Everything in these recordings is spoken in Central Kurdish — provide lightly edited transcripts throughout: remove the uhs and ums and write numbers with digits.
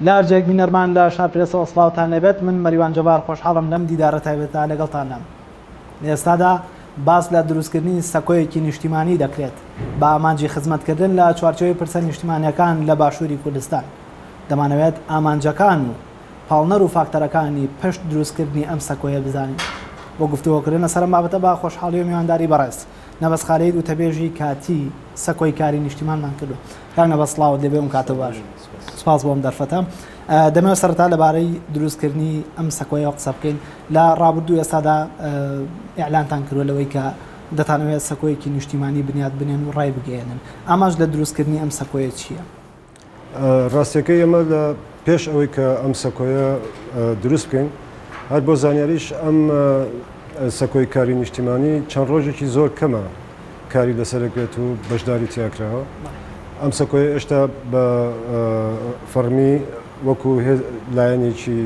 لارجێک بینەرمان لە شارپرێسەوە سڵاوتان لێبێت. من مەریوان جەبار خۆشحاڵم لەم دیدارە تایبەتە لەگەڵتانە. ئێستادا باس لە دروستکردنی سەکۆیەکی نیشتیمانی دەکرێت بە ئامانجی خزمەتکردن لە چوارچێوەی پرسە نیشتیمانیەکان لە باشووری کوردستان. دەمانەوێت ئامانجەکان و پاڵنەر و فاکتەرەکانی پشت دروستکردنی ئەم سەکۆیە بزانین. بۆ گفتوگۆکردنە سەر بابەتە بە خۆشحاڵی و میوانداری بەڕێز نەبەس خالید و تەبێژی کاتی سەکۆی کاری نیشتیمانمان کردو. کاک نەبەس سڵاوت لێبێ و کاتە باش. سپاس بۆم دەرفەتە. دەمەوێت سەرەتا لەبارەی دروستکردنی ئەم سەکۆیە قسە بکەین. لە ڕابردوو ئێستادا ئیعلانتان کردووە لەوەی کە دەتانەوێت سەکۆیەکی نیشتیمانی بنیاد بنێن و ڕای بگەێنن. ئاماژ لە دروستکردنی ئەم سەکۆیە چییە؟ ڕاستیەکەی ئەمە لە پێش ئەوەی کە ئەم سەکۆیە دروست بکەین هەر بۆ زانیاریش ئەم سەکۆی کاری نیشتیمانی چەند ڕۆژێکی زۆر کەمە کاری لەسەرەکرێت و بەشداری تیاکراوە. ئەم سەکۆیە ئێشتا بە فەرمی وەکو لایەنێکی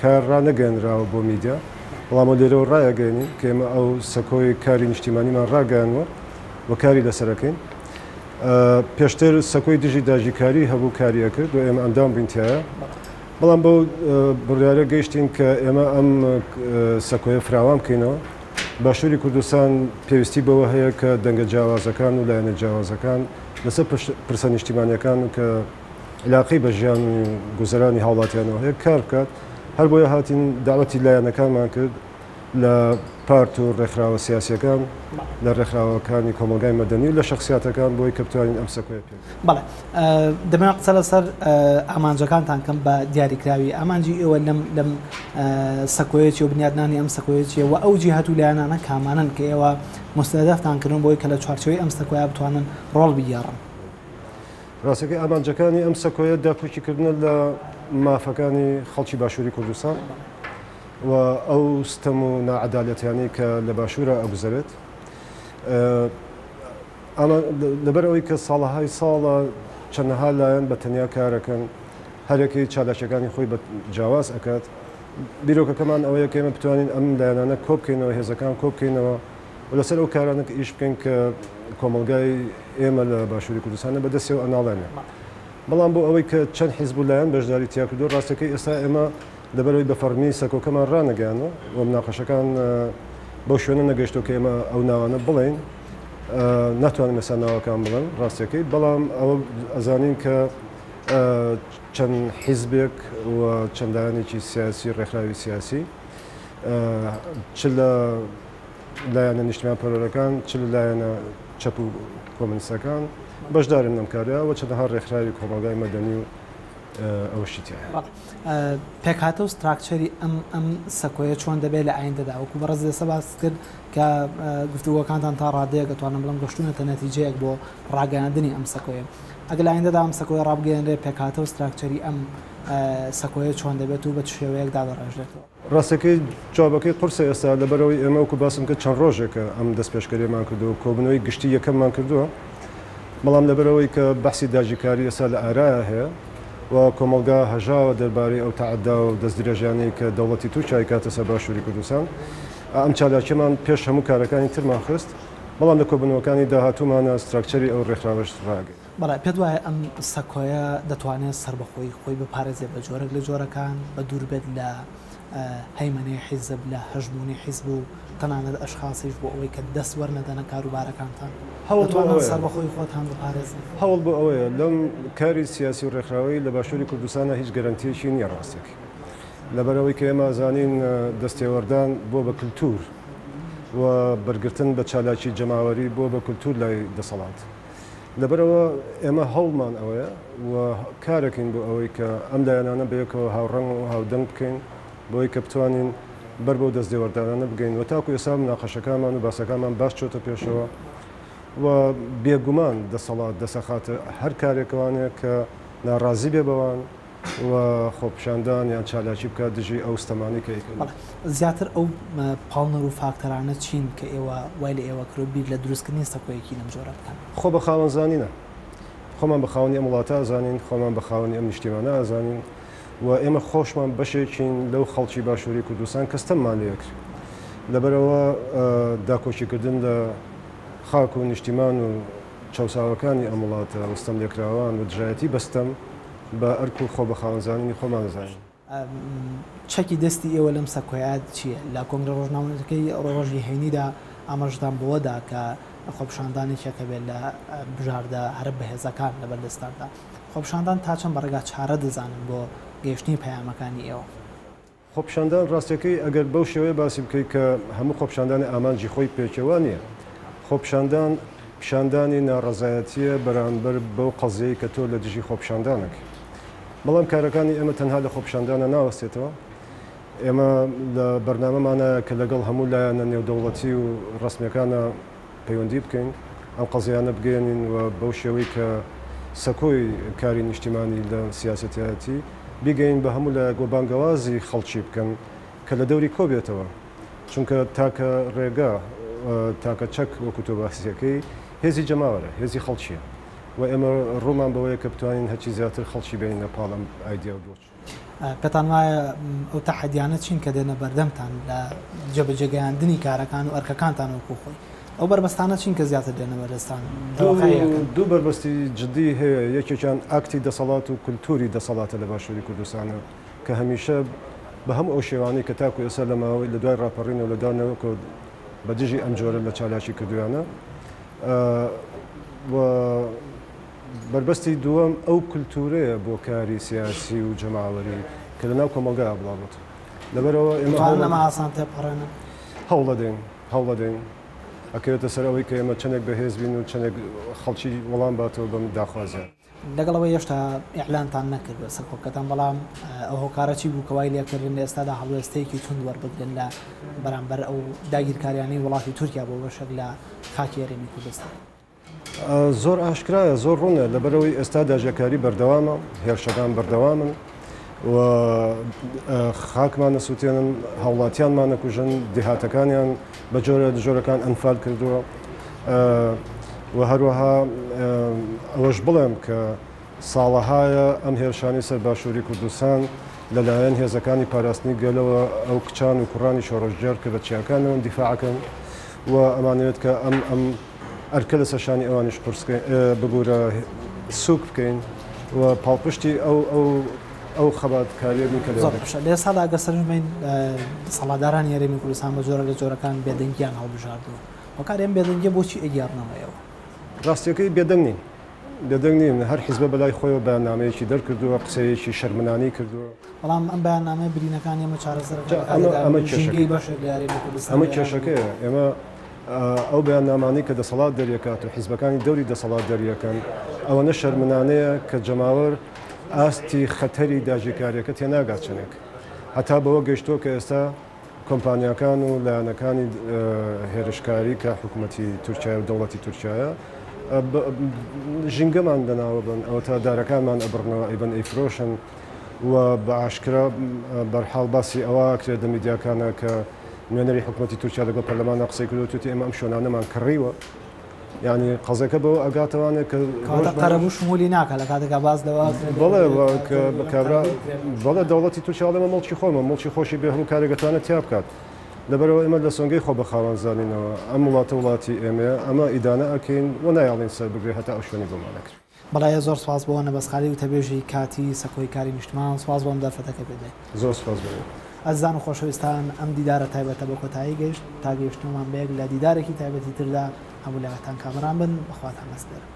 کار ڕانەگەێنراوە بۆ میدیا، بەڵام لێرەوە ڕایەگەێنین کە ئێمە ئەو سەکۆی کاری نیشتیمانیمان ڕاگەیانوە و کاری لەسەرەکەین. پێشتر سەکۆی دژی داژیکاری هەبوو کاریەکرد و ئێمە ئەندام بینتیایە، بەڵام بۆ بڕیارە گەیشتین کە ئێمە ئەم سەکۆیە فراوان بکەینەوە. باشووری کوردستان پێویستی بەوە هەیە کە دەنگە جیاوازەکان و لایەنە جیاوازەکان لەسەر پرسە نیشتیمانیەکان و کە علاقەی بە ژیان و گوزەرانی هاوڵاتیانەوە هەیە کار بکات. هەر بۆیە هاتین داوەتی لایەنەکانمان کرد لە پارت و ڕێکخراوە سیاسیەکان لە ڕێکخراوەکانی کۆمەلگای مەدەنی و لە شخصیاتەکان بۆی کە بتوانین ئەم سەکۆیە پێ. بەڵێ دەمەوێت قسە لەسەر ئامانجەکانتان کەم بە دیاریکراوی. ئامانجی ئێوە لەم سەکۆیەتی و بنیادنانی ئەم سەکۆیەتیە و ئەو جیهەت و لایەنانە کامانن کە ئێوە مستهدەفتان کردن بۆی کە لە چوارچێوەی ئەم سەکۆیە بتوانن ڕۆڵ بگێڕن. ڕاستەکەی ئامانجەکانی ئەم سەکۆیە داپۆچیکردنە لە مافەکانی خەڵکی باشووری کوردستان و ئەو ستەم و ناعەدالەتیانەی کە لە باشوورە ئەگوزارێت. لەبەر ئەوەی کە ساڵەهای ساڵە چەندەها لایەن بە تەنیا کارەکەن، هەرێکی چالاشەکانی خۆی بە جیاواز ئەکات. بیرۆکەکەمان ئەوەیە کە ئێمە بتوانین ئەم لایەنانە کۆ بکەینەوە، هێزەکان کۆ بکەینەوە و لەسەر ئەو کارانە کە ئیش بکەین کە کۆمەلگای ئێمە لە باشووری کوردستانە بەدەستێ و ئەناڵێنێ. بەڵام بۆ ئەوەی کە چەند حیزب و لایەن بەشداری تیا کردو، ڕاستەکەی ئێستا ئێمە لەبەرەوەی بە فەرمی سەکۆکەمان ڕانەگەیانەوە و مناقەشەکان بەو شوێنە نەگەیشتەوە کە ئێمە ئەو ناوانە بڵێین، ناتوانین ئێستا ناوەکان بڵێن ڕاستیەکەی. بەڵام ئەوە ئەزانین کە چەند حیزبێک و چەندانێکی سیاسی ڕێکخراوی سیاسی چ لە لایەنە نیشتیمان پەروەرەکان چ لە لایەنە چەپ و کۆمونیستەکان بەشدارن ئەم کارەیە و چەندەها ڕێکخراوی کۆمەلگای مەدەنی و ئەوەشی تایە. پێکهاتە و ستراکچەری ئەم سەکۆیە چۆن دەبێت لە ئایندەدا وەکو بەڕێز دەسە باس کرد کە گفتوگۆکانتان تا ڕادەیە دەتوانم بڵم گەشتونەتە نەتیجەیەک بۆ ڕاگەاندنی ئەم سەکۆیە. ئەگەر لە ئایندەدا ئەم سەکۆیە ڕابگەێنرێ پێکهاتە و ستراکچەری ئەم سەکۆیە چۆن دەبێت و بە چ شێوەیەکدا دەڕێژێتەوە. ڕاستەکەی جوابەکەی قورسە ئێستا لەبەرەوەی ئێمە وەکو باسم کە چەند ڕۆژێکە ئەم دەست پێشکەریمان کردو و کۆبنەوەی گشتی یەکەممان کردووە، بەڵام لەبەرەوەی کە بەحسی داژیکاری ئێستا لە ئارایە هەیە و کۆمەلگا هەژاوە دەربارەی ئەو تەعەدا و دەستدرێژیانەی کە دەوڵەتی تووشای کاتە سەر باشووری کوردستان، ئەم چالاکیمان پێش هەموو کارەکانی ترمان خست، بەڵام لە کۆبنەوەکانی داهاتوومانە ستراکچەری ئەو ڕێکخراوەش ڕاگەی. بەڵێ پێت وایە ئەم سەکۆیە دەتوانێت سەربەخۆی خۆی بپارێزێت بە جۆرەك لە جۆرەکان بە دوور بێت لە هەیمەنەی حیزب لە هەژبوونی حیزب و تەنانەت ئەشخاصیش بۆ ئەوەی کە دەست وەرنەدەنە کاروبارەکانتان دەتوانن سەربەخۆی خۆتان بپارێزن. هەوڵ بۆ ئەوەیە لەم کاری سیاسی و ڕێکخراوەی لە باشووری کوردستانە هیچ گەرانتیەکی نییە ڕاستێکی، لەبەرەوەی کە ئێمە زانین دەستێوەردان بۆ بە کولتور و بەرگرتن بە چالاکی جەماوەری بۆ بە کولتور لای دەسەڵات. لەبەرەوە ئێمە هەوڵمان ئەوەیە و کارەکەین بۆ ئەوەی کە ئەم لایەنانە بەیەکەوە هاوڕەنگ و هاودەنگ بکەین بۆی کە بتوانین بەر بەو دەستێوەردانانە بگەین و تاکو ئێستا مناقەشەکانمان و باسەکانمان باش چۆتە پێشەوە و بێگومان دەسەڵات دەسەخاتە هەر کارێکەوانەیە کە ناڕازی بێ بەوان و خۆپشاندان یان چالاکی بکات دژی ئەو ستەمانی کە زیاتر ئەو پاڵنەر و فاکتەرانە چین کە ئێوە وای لە ئێوە کرۆ بیر لە دروستکردنی سەکۆیەکی لەم جۆرە بکەن. خۆ بە خاوەنزانینە، خۆمان بە خاوەنی ئەم وڵاتە ئازانین، خۆمان بە خاوەنی ئەم نیشتیمانە ئازانین و ئێمە خۆشمان بەشێکین لەو خەڵکی باشووری کوردستان کەستەممان لێکرد. لەبەرەوە داکۆچیکردن لە خاک و نیشتیمان و چاوساوەکانی ئەم وڵاتە وستەم لێکراوان و دژایەتی بەستەم بە ئەرک و خۆ بە خاوەنزانینی خۆمان دەزانین. چەکی دەستی ئێوە لەم سەکۆیات چییە؟ لە کۆنگرە ڕۆژنامەکەی ڕۆژی هەینیدا ئاماژدان بۆەدا کە خۆپشاندانێکێکە بێت لە بژاردە هەرە بەهێزەکان لە بەردەستاندا. خۆپشاندان تا چەند بەڕێگا چارە دەزانن بۆ گەیشتنی پەیامەکانی ئێوە؟ خۆپشاندان ڕاستیەکەی ئەگەر بەو شێوەیە باسی بکەیت کە هەموو خۆپشاندانی ئامانجی خۆی پێچەوە نییە. خۆپشاندان پیشاندانی ناڕەزایەتیە بەرامبەر بەو قەزەیە کە تۆ لە دژی خۆپشاندانێکی. بەڵام کارەکانی ئێمە تەنها لە خۆپشاندانە ناوەستێتەوە. ئێمە لە بەرنامەمانە کە لەگەڵ هەموو لایەنە نێودەوڵەتی و ڕسمیەکانە پەیوەندی بکەین، ئەم قەزیانە بگەێنین و بەو شێوەی کە سەکۆی کاری نیشتیمانی لە سیاسەتایەتی بیگەین بە هەموو لە گۆبانگەوازی خەڵکی بکەن کە لە دەوری کۆ بێتەوە. چونکە تاکە ڕێگا تاکە چەک وەکو تۆ باسیەکەی هێزی جەماوەرە، هێزی خەڵکیە و ئێمە ڕوومان بەوەیە کە بتوانین هەچی زیاتر خەڵکی بین لە پاڵم ئایدیا و دۆچ. پێتان وایە ئەو تەحەدیانە چین کە دێنە بەردەمتان لە جێبەجێگەیاندنی کارەکان و ئەرکەکانتان وەکو خۆی؟ ئەو بربەستانە چین کە زیاتر دێنە بەردەستان؟ دوو بربەستی جدی هەیە. یەکێکیان ئاکتی دەسەڵات و کولتوری دەسەڵاتە لە باشووری کوردستانە کە هەمیشە بە هەموو ئەو شێوانەی کە تاکو ئێستا لە ماوەی لە دوای ڕاپەڕین و لە دانەوە کە بە دژی ئەم جۆرە لە چالاکی کردویانە. بربەستی دووەم ئەو کولتورەیە بۆ کاری سیاسی و جەماوەری کە لە ناو کۆمەلگا بڵاوێت. لەبەرەوە ئێمە لەمە ئاسان تێپەڕێنە هەوڵەدەین ئەکەوێتە سەر ئەوەی کە ئێمە چەندێک بەهێز بین و چەندێک خەڵکی وەڵام باتەوە بەم داخوازیان. لەگەڵەوە هێشتا ئیعلانتان نەکرد بە سەرکۆکەتان، بەڵام ئەو هۆکارەی بوو کەوای لێکردن لە ئێستادا هەڵوێستەیەکی تون وەربگرن لە بەرامبەر ئەو داگیرکاریانەی وڵاتی تورکیا بۆ بەشێک لە خاکی هەرێمی کوردستان. زۆر ئاشکرایە، زۆر ڕوونە لەبەرەوەی ئێستا داژەکاری بەردەوامە، هێرشەکان بەردەوامن و خاکمان نەسووتێنن، هاوڵاتیانمان نەکوژن، دێهاتەکانیان بە جۆرە جۆرەکان ئەنفال کردووە و هەروەها ئەوەش بڵێم کە ساڵەهایە ئەم هێرشانی سەر باشووری کوردستان لەلایەن هێزەکانی پاراستنی گەلەوە ئەو کچان و کوڕانی شۆڕژجار کە بە چیاکانەوە دیفاعەکەن و ئەمانوێت کە ئەم ئەرکە لە سەرشانی ئەوانیش قورس بگورە سووک بکەین و پاڵپشتی ئەو خەباتکاریێبی کە لێ ساڵا گەسەرمین سەڵاتدارانی هەرێمی کوردستان بە جۆرە لە جۆرەکان بێدەنگیان هەڵبژاردووە. وەکارێن بێدەنگی بۆچی ئەگەڕنەوەیەوە؟ ڕاستیەکەی بێدەنگ نین، هەر حیزبە بەلای خۆیەوە بەیاننامەیەکی دەرکردووە، قسەیەکی شەرمنانی کردووە. بەڵام ئەم بەیاننامەیە برینەکانی ئەمە چارەسەر ئەمە کێشەکەیە. ئێمە ئەو بەیاننامانی کە دەسەڵات دەریەکات و حیزبەکانی دەوری دەسەڵات دەریەکەن ئەوەنە شەرمنانەیە کە جەماوەر ئاستی خەتەری داژێکاریەکە تێناگات چنێک. هەتا بەوە گەیشتۆ کە ئێستا کۆمپانیەکان و لایەنەکانی هێرشکاری کە حکوومەتی تورکیا و دەوڵەتی تورکیایە ژینگەمان دەناوە بن، ئەوە تا دارەکانمان ئەبڕنەوە ئەیبن ئەیفرۆشن و بە ئاشکرا بەرحاڵ باسی ئەوە کرێت لە میدیاکانە کە نوێنەری حکوومەتی تورکیا لەگەڵ پەرلەمانە قسەی کردووەتی ئێمە ئەم شوێنانەمان کڕیوە. یعنی قەزەکە بەوە ئەگاتەوانێت کە قەرەبوو شمولی ناکە لە کاتێکا باز بەڵێ دەوڵەتی تورکیا لەمە مڵکی خۆمە، مڵکی خۆشی بێ هەموو کارێکەتوانێت تیا بکات. لەبەرەوە ئێمە لە سۆنگەی خۆ بە خاوەنزانینەوە ئەم وڵاتی ئێمە ئەمە ئیدانە ئەکەین و نایاڵین سەر بگرێت هەتا ئەو شوێنی بۆمانەکرد. بەڵای زۆر سپاس بۆ نەبەسخالی و تەبێژی کاتی سەکۆی کاری نیشتمان، سپاس بۆم دەرفەتەکە بدەین. زۆر سپاس بێ. ئەزان و خۆشەویستان ئەم دیدارە تایبەتە بە کۆتایی گەیشت تا گەیشتنمان بەیەک لە دیدارێکی تایبەتی تردا هەموو لەگەتان کامەران بن بەخواتان هەستێرە.